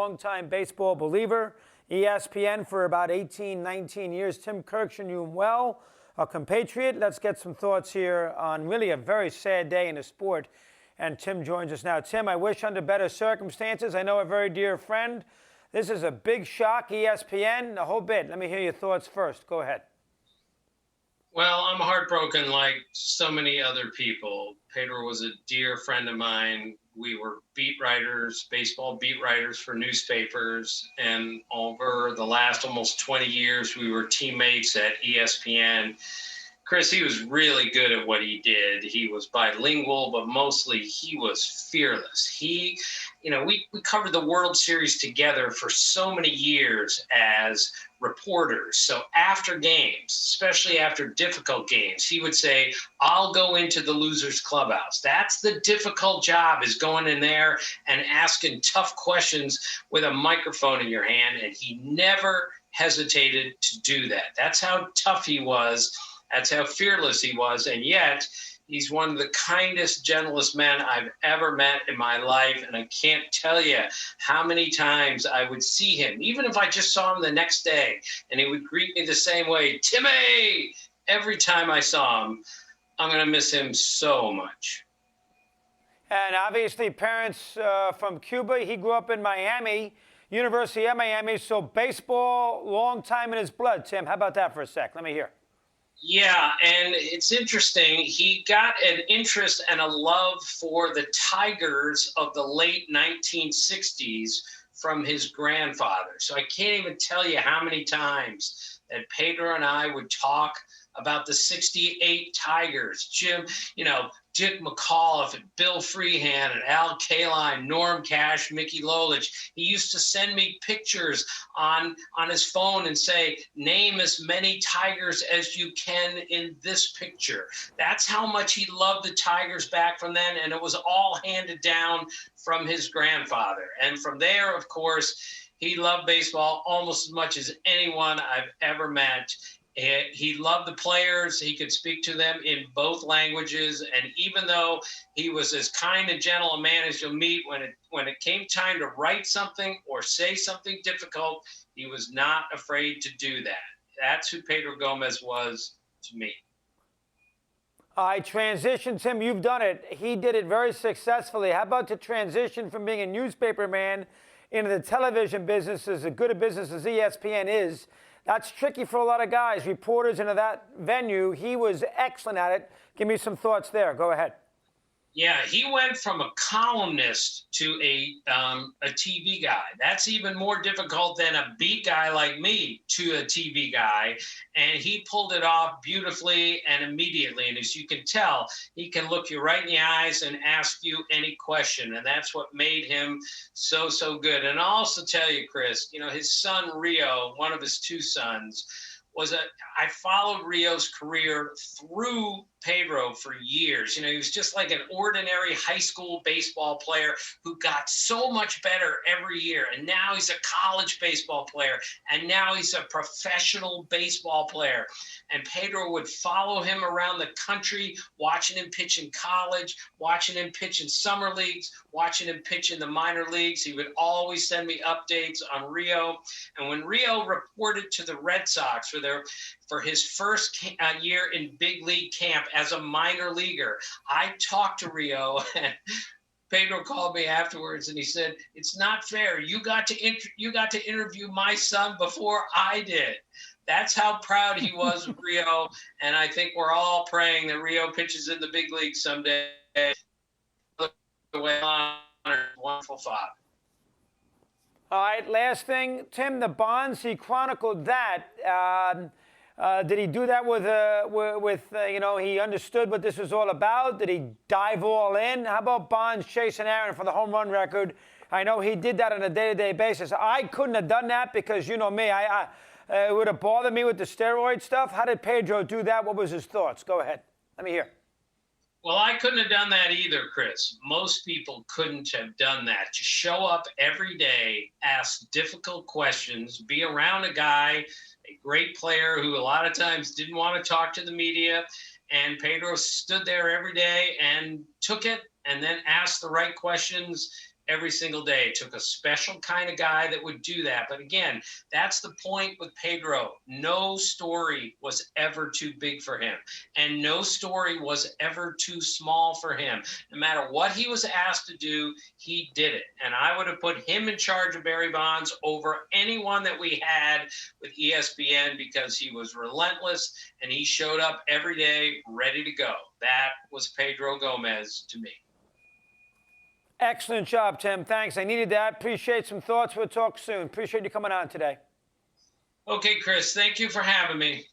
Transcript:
longtime baseball believer, ESPN for about 18, 19 years. Tim Kurkjian, you well, a compatriot. Let's get some thoughts here on really a very sad day in the sport. And Tim joins us now. Tim, I wish under better circumstances. I know a very dear friend. This is a big shock, ESPN, the whole bit. Let me hear your thoughts first. Go ahead. Well, I'm heartbroken like so many other people. Pedro was a dear friend of mine. We were beat writers, baseball beat writers for newspapers. And over the last almost 20 years, we were teammates at ESPN. Chris, he was really good at what he did. He was bilingual, but mostly he was fearless. We covered the World Series together for so many years as reporters. So after games, especially after difficult games, he would say, I'll go into the losers clubhouse. That's the difficult job, is going in there and asking tough questions with a microphone in your hand. And he never hesitated to do that. That's how tough he was. That's how fearless he was. And yet, he's one of the kindest, gentlest men I've ever met in my life. And I can't tell you how many times I would see him, even if I just saw him the next day, and he would greet me the same way, Timmy! Every time I saw him, I'm going to miss him so much. And obviously, parents from Cuba. He grew up in Miami, University of Miami. So baseball, long time in his blood. Tim, how about that for a sec? Let me hear. Yeah, and it's interesting. He got an interest and a love for the Tigers of the late 1960s from his grandfather. So I can't even tell you how many times that Pedro and I would talk about the 68 Tigers. Dick McAuliffe and Bill Freehand and Al Kaline, Norm Cash, Mickey Lolich. He used to send me pictures on his phone and say, name as many Tigers as you can in this picture. That's how much he loved the Tigers back from then, and it was all handed down from his grandfather. And from there, of course, he loved baseball almost as much as anyone I've ever met. He loved the players. He could speak to them in both languages. And even though he was as kind and gentle a man as you'll meet, when it came time to write something or say something difficult, he was not afraid to do that. That's who Pedro Gomez was to me. All right, transition, Tim, you've done it. He did it very successfully. How about the transition from being a newspaper man into the television business, as good a business as ESPN is? That's tricky for a lot of guys, reporters into that venue. He was excellent at it. Give me some thoughts there. Go ahead. Yeah, he went from a columnist to a TV guy. That's even more difficult than a beat guy like me to a TV guy. And he pulled it off beautifully and immediately. And as you can tell, he can look you right in the eyes and ask you any question. And that's what made him so, so good. And I'll also tell you, Chris, his son, Rio, one of his two sons, I followed Rio's career through Pedro for years. He was just like an ordinary high school baseball player who got so much better every year. And now he's a college baseball player. And now he's a professional baseball player. And Pedro would follow him around the country, watching him pitch in college, watching him pitch in summer leagues, watching him pitch in the minor leagues. He would always send me updates on Rio. And when Rio reported to the Red Sox for his first year in big league camp as a minor leaguer, I talked to Rio, and Pedro called me afterwards and he said, "It's not fair. You got to interview my son before I did." That's how proud he was of Rio, and I think we're all praying that Rio pitches in the big league someday. Wonderful father. All right, last thing, Tim, the bonds, he chronicled that. Did he do that with he understood what this was all about? Did he dive all in? How about Bonds chasing Aaron for the home run record? I know he did that on a day-to-day basis. I couldn't have done that because, you know me, it would have bothered me with the steroid stuff. How did Pedro do that? What was his thoughts? Go ahead. Let me hear. Well, I couldn't have done that either, Chris. Most people couldn't have done that. To show up every day, ask difficult questions, be around a guy, a great player who a lot of times didn't want to talk to the media. And Pedro stood there every day and took it and then asked the right questions every single day. It took a special kind of guy that would do that. But again, that's the point with Pedro. No story was ever too big for him, and no story was ever too small for him. No matter what he was asked to do, he did it. And I would have put him in charge of Barry Bonds over anyone that we had with ESPN, because he was relentless and he showed up every day ready to go. That was Pedro Gomez to me. Excellent job, Tim. Thanks. I needed that. Appreciate some thoughts. We'll talk soon. Appreciate you coming on today. Okay, Chris, thank you for having me.